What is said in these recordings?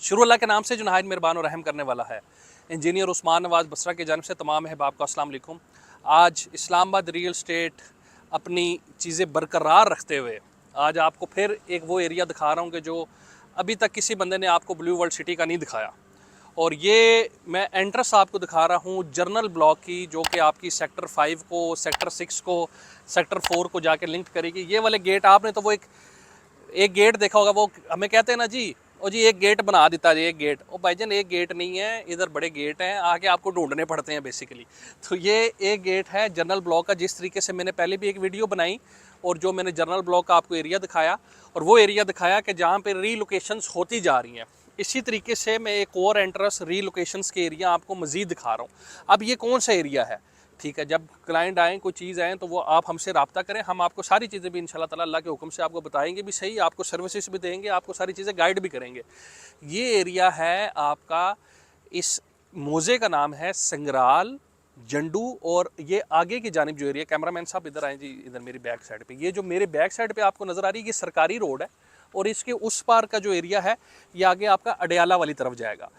शुरू अल्लाह के नाम से जो नहायत मेहरबान और रहम करने वाला है। इंजीनियर उस्मान नवाज़ बसरा की जानिब से तमाम अहबाब को अस्सलाम वालेकुम। आज इस्लामाबाद रियल स्टेट अपनी चीज़ें बरकरार रखते हुए आज आपको फिर एक वो एरिया दिखा रहा हूँ कि जो अभी तक किसी बंदे ने आपको ब्लू वर्ल्ड सिटी का नहीं दिखाया। और ये मैं एंट्रेंस आपको दिखा रहा हूँ जर्नल ब्लॉक की, जो कि आपकी सेक्टर 5 को, सेक्टर 6 को, सेक्टर 4 को जाके लिंक करेगी। ये वाले गेट आपने तो वो एक गेट देखा होगा, वो हमें कहते हैं ना जी, और जी एक गेट बना देता जी, एक गेट। ओ भाईजान एक गेट नहीं है, इधर बड़े गेट हैं, आके आपको ढूंढने पड़ते हैं बेसिकली। तो ये एक गेट है जर्नल ब्लॉक का। जिस तरीके से मैंने पहले भी एक वीडियो बनाई और जो मैंने जर्नल ब्लॉक का आपको एरिया दिखाया, और वो एरिया दिखाया कि जहाँ पे रीलोकेशंस होती जा रही हैं, इसी तरीके से मैं एक और एंट्रेंस रीलोकेशंस के एरिया आपको मज़ीद दिखा रहा हूँ। अब ये कौन सा एरिया है, ठीक है, जब क्लाइंट आएँ, कोई चीज़ आएँ, तो वो आप हमसे रब्ता करें, हम आपको सारी चीज़ें भी इंशाल्लाह ताला अल्लाह के हुक्म से आपको बताएंगे भी सही, आपको सर्विसेज भी देंगे, आपको सारी चीज़ें गाइड भी करेंगे। ये एरिया है आपका, इस मोज़े का नाम है संगराल जंडू। और ये आगे की जानिब जो एरिया, कैमरामैन साहब इधर आए जी, इधर मेरी बैक साइड पे, ये जो मेरे बैक साइड पे आपको नज़र आ रही है, ये सरकारी रोड है। और इसके उस पार का जो एरिया है, ये आगे आपका अडयाला वाली तरफ जाएगा।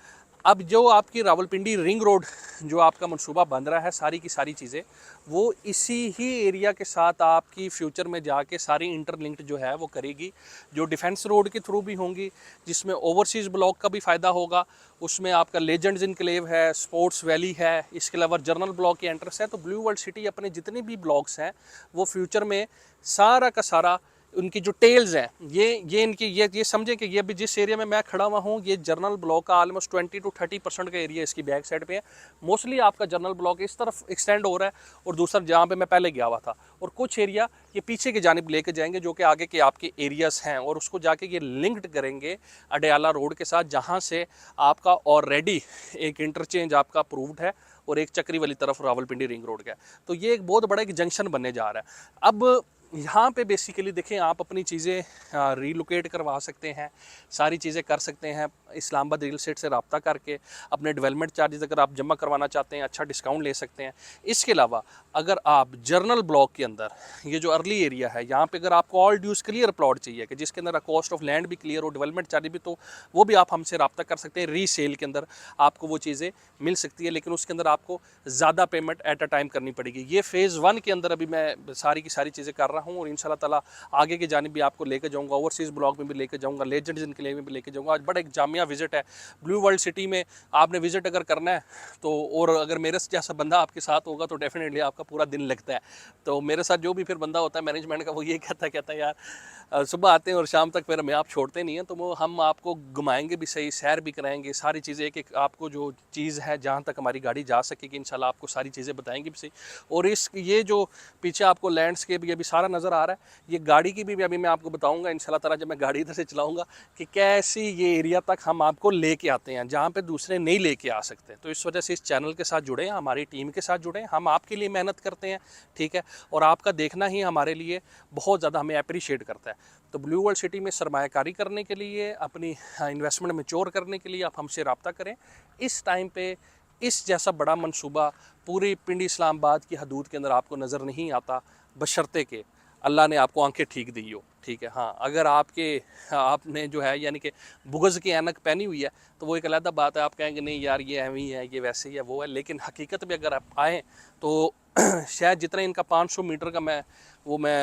अब जो आपकी रावलपिंडी रिंग रोड जो आपका मंसूबा बन रहा है, सारी की सारी चीज़ें वो इसी ही एरिया के साथ आपकी फ्यूचर में जाके सारी इंटरलिंक्ड जो है वो करेगी, जो डिफेंस रोड के थ्रू भी होंगी, जिसमें ओवरसीज़ ब्लॉक का भी फ़ायदा होगा। उसमें आपका लेजेंड्स इनक्लेव है, स्पोर्ट्स वैली है, इसके अलावा जर्नल ब्लॉक की एंट्रेंस है। तो ब्लू वर्ल्ड सिटी अपने जितने भी ब्लॉक्स हैं वो फ्यूचर में सारा का सारा, उनकी जो टेल्स हैं, ये इनकी ये समझें कि ये भी जिस एरिया में मैं खड़ा हुआ हूँ, ये जर्नल ब्लॉक का ऑलमोस्ट 20 to 30% का एरिया इसकी बैक साइड पे है। मोस्टली आपका जर्नल ब्लॉक इस तरफ एक्सटेंड हो रहा है, और दूसरा जहाँ पे मैं पहले गया हुआ था, और कुछ एरिया ये पीछे की जानिब लेके जाएंगे, जो कि आगे के आपके एरियाज़ हैं, और उसको जाके ये लिंक्ड करेंगे अडयाला रोड के साथ, जहाँ से आपका ऑलरेडी एक इंटरचेंज आपका अप्रूव्ड है, और एक चक्री वाली तरफ रावलपिंडी रिंग रोड का है। तो ये एक बहुत बड़ा एक जंक्शन बनने जा रहा है। अब यहाँ पे बेसिकली देखें, आप अपनी चीज़ें रीलोकेट करवा सकते हैं, सारी चीज़ें कर सकते हैं इस्लामाबाद रियल एस्टेट से रब्ता करके। अपने डेवलपमेंट चार्जेस अगर आप जमा करवाना चाहते हैं, अच्छा डिस्काउंट ले सकते हैं। इसके अलावा अगर आप जर्नल ब्लॉक के अंदर, ये जो अर्ली एरिया है, यहाँ पे अगर आपको ऑल ड्यूज क्लियर प्लॉट चाहिए कि जिसके अंदर कॉस्ट ऑफ लैंड भी क्लियर हो, डेवलपमेंट चार्ज भी, तो वो भी आप हमसे रब्ता कर सकते हैं। रीसेल के अंदर आपको वो चीज़ें मिल सकती है, लेकिन उसके अंदर आपको ज़्यादा पेमेंट एट अ टाइम करनी पड़ेगी। ये फ़ेज़ 1 के अंदर अभी मैं सारी की सारी चीज़ें कर रहा हूँ, और इंशाल्लाह ताला आगे की जानिब भी आपको लेकर जाऊँगा, ओवरसीज़ ब्लॉक में भी लेकर जाऊँगा, लेजेंड्स इनक्लेव में भी लेकर जाऊँगा। आज बड़ा एक जामिया विजिट है ब्लू वर्ल्ड सिटी में। आपने विजिट अगर करना है तो, और अगर मेरे जैसा बंदा आपके साथ होगा, तो डेफिनेटली आपका पूरा दिन लगता है। तो मेरे साथ जो भी फिर बंदा होता है मैनेजमेंट का, वो ये कहता है यार सुबह आते हैं और शाम तक फिर हमें आप छोड़ते नहीं हैं, तो वो हम आपको घुमाएंगे भी सही, सैर भी कराएंगे, सारी चीज़ें एक एक आपको जो चीज़ है जहाँ तक हमारी गाड़ी जा सकेगी, इंशाल्लाह आपको सारी चीज़ें बताएंगे भी सही। और ये जो पीछे आपको लैंडस्केप ये भी सारा नज़र आ रहा है, ये गाड़ी की भी अभी मैं आपको बताऊंगा इंशाल्लाह ताला, जब मैं गाड़ी इधर से चलाऊंगा, कि कैसी ये एरिया तक हम आपको लेके आते हैं, जहाँ पे दूसरे नहीं लेके आ सकते। तो इस वजह से इस चैनल के साथ जुड़े, हमारी टीम के साथ जुड़े, हम आपके लिए मेहनत करते हैं, ठीक है, और आपका देखना ही हमारे लिए बहुत ज़्यादा हमें अप्रिशिएट करता है। तो ब्लू वर्ल्ड सिटी में सरमायाकारी करने के लिए, अपनी इन्वेस्टमेंट मैच्योर करने के लिए आप हमसे रब्ता करें। इस टाइम पे इस जैसा बड़ा मंसूबा पूरी पिंडी इस्लामाबाद की हदूद के अंदर आपको नज़र नहीं आता, बशर्ते के अल्लाह ने आपको आंखें ठीक दी हो, ठीक है। हाँ, अगर आपने जो है यानी कि बुग़्ज़ की ऐनक पहनी हुई है, तो वो एक अलग बात है, आप कहेंगे नहीं यार ये ऐਵੇਂ ही है, ये वैसे ही है, वो है। लेकिन हकीकत में अगर आप आएँ तो शायद जितना इनका 500 मीटर का मैं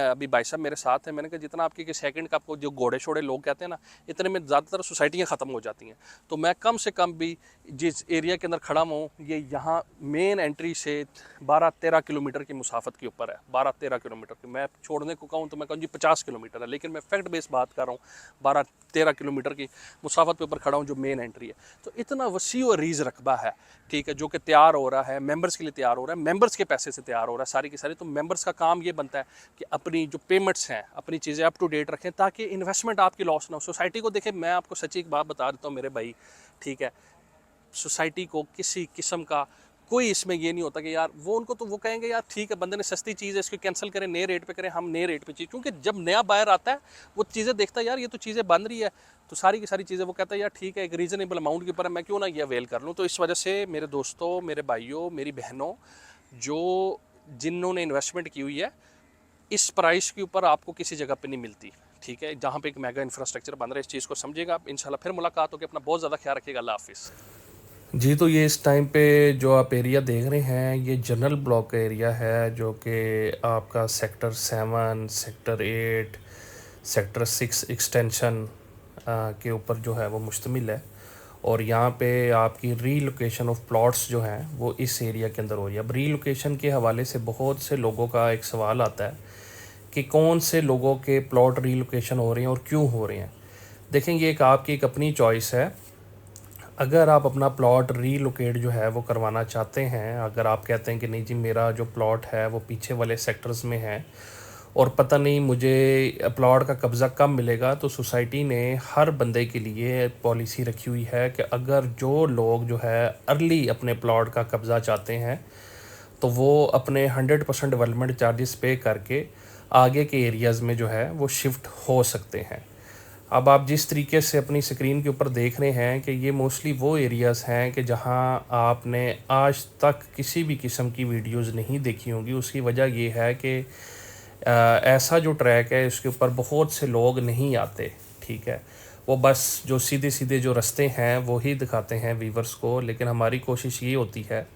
अभी भाई साहब मेरे साथ हैं, मैंने कहा जितना आपके सेकंड का आपको जो घोड़े शोड़े लोग कहते हैं ना, इतने में ज़्यादातर सोसाइटियाँ ख़त्म हो जाती हैं। तो मैं कम से कम भी जिस एरिया के अंदर खड़ा हूँ, ये यहाँ मेन एंट्री से 12-13 किलोमीटर की मुसाफत के ऊपर है। 12-13 किलोमीटर की, मैं छोड़ने को कहूँ तो मैं कहूँ जी 50 किलोमीटर है, लेकिन मैं फैक्ट बेस बात कर रहा हूँ। 12-13 किलोमीटर की मुसाफत के ऊपर खड़ा हूँ, जो मेन एंट्री है। तो इतना वसी और रीज़ रकबा है, ठीक है, जो कि तैयार हो रहा है, मेंबर्स के लिए तैयार हो रहा है, मेंबर्स के पैसे से तैयार हो रहा है सारी की सारी। तो मेंबर्स का काम ये बनता है कि अपनी जो पेमेंट्स हैं, अपनी चीज़ें अप टू डेट रखें, ताकि इन्वेस्टमेंट आपकी लॉस ना हो। सोसाइटी को देखें, मैं आपको सच्ची एक बात बता देता हूँ मेरे भाई, ठीक है, सोसाइटी को किसी किस्म का कोई इसमें ये नहीं होता कि यार वो उनको, तो वो कहेंगे यार ठीक है, बंदे ने सस्ती चीज़ है, इसको कैंसिल करें, नए रेट पे करें, हम नए रेट पे चीज़, क्योंकि जब नया बायर आता है वो चीज़ें देखता है, यार ये तो चीज़ें बन रही है, तो सारी की सारी चीज़ें वो कहता है यार ठीक है, एक रीज़नेबल अमाउंट के ऊपर है, मैं क्यों ना ये अवेल कर लूँ। तो इस वजह से मेरे दोस्तों, मेरे भाइयों, मेरी बहनों, जिन्होंने इन्वेस्टमेंट की हुई है, इस प्राइस के ऊपर आपको किसी जगह पे नहीं मिलती, ठीक है, जहाँ पे एक मेगा इंफ्रास्ट्रक्चर बन रहा है। इस चीज़ को समझिएगा आप। इंशाल्लाह फिर मुलाकात होगी। अपना बहुत ज़्यादा ख्याल रखिएगा। अल्लाह हाफिज़। जी, तो ये इस टाइम पे जो आप एरिया देख रहे हैं ये जनरल ब्लॉक का एरिया है, जो कि आपका सेक्टर 7, सेक्टर 8, सेक्टर 6 एक्सटेंशन के ऊपर जो है वो मुश्तमिल है। और यहाँ पे आपकी रीलोकेशन ऑफ प्लॉट्स जो हैं वो इस एरिया के अंदर हो रही है। अब रीलोकेशन के हवाले से बहुत से लोगों का एक सवाल आता है कि कौन से लोगों के प्लॉट रीलोकेशन हो रहे हैं और क्यों हो रहे हैं। देखें, ये एक आपकी एक अपनी चॉइस है। अगर आप अपना प्लॉट रीलोकेट जो है वो करवाना चाहते हैं, अगर आप कहते हैं कि नहीं जी मेरा जो प्लॉट है वो पीछे वाले सेक्टर्स में है और पता नहीं मुझे प्लॉट का कब्ज़ा कब मिलेगा, तो सोसाइटी ने हर बंदे के लिए पॉलिसी रखी हुई है कि अगर जो लोग जो है अर्ली अपने प्लॉट का कब्ज़ा चाहते हैं तो वो अपने 100% डेवलपमेंट चार्जेस पे करके आगे के एरियाज़ में जो है वो शिफ्ट हो सकते हैं। अब आप जिस तरीके से अपनी स्क्रीन के ऊपर देख रहे हैं कि ये मोस्टली वो एरियाज़ हैं कि जहां आपने आज तक किसी भी किस्म की वीडियोस नहीं देखी होंगी। उसकी वजह ये है कि ऐसा जो ट्रैक है इसके ऊपर बहुत से लोग नहीं आते, ठीक है। वो बस जो सीधे सीधे जो रास्ते हैं वो ही दिखाते हैं व्यूवर्स को, लेकिन हमारी कोशिश ये होती है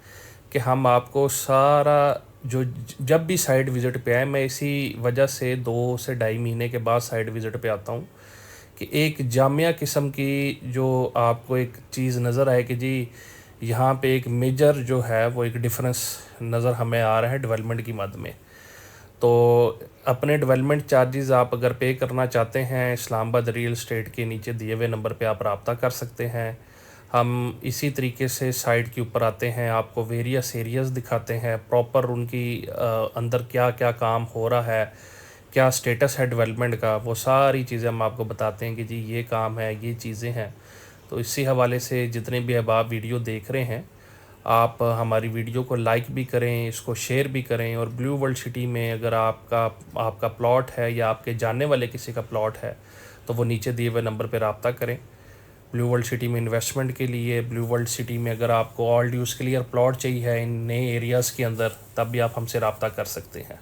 कि हम आपको सारा जो जब भी साइट विज़िट पे आए, मैं इसी वजह से 2 से ढाई महीने के बाद साइट विज़िट पे आता हूँ कि एक जामिया किस्म की जो आपको एक चीज़ नज़र आए कि जी यहाँ पे एक मेजर जो है वो एक डिफरेंस नज़र हमें आ रहा है डेवलपमेंट की मद में। तो अपने डेवलपमेंट चार्जेस आप अगर पे करना चाहते हैं, इस्लामाबाद रियल एस्टेट के नीचे दिए हुए नंबर पे आप रब्ता कर सकते हैं। हम इसी तरीके से साइट के ऊपर आते हैं, आपको वेरियस एरियाज़ दिखाते हैं, प्रॉपर उनकी अंदर क्या क्या काम हो रहा है, क्या स्टेटस है डेवलपमेंट का, वो सारी चीज़ें हम आपको बताते हैं कि जी ये काम है, ये चीज़ें हैं। तो इसी हवाले से जितने भी अब आप वीडियो देख रहे हैं, आप हमारी वीडियो को लाइक भी करें, इसको शेयर भी करें। और ब्लू वर्ल्ड सिटी में अगर आपका प्लॉट है या आपके जानने वाले किसी का प्लॉट है तो वो नीचे दिए हुए नंबर पर रब्ता करें। ब्लू वर्ल्ड सिटी में इन्वेस्टमेंट के लिए, ब्लू वर्ल्ड सिटी में अगर आपको ऑल ड्यूज़ क्लियर प्लॉट चाहिए है इन नए एरियाज़ के अंदर, तब भी आप हमसे रब्ता कर सकते हैं।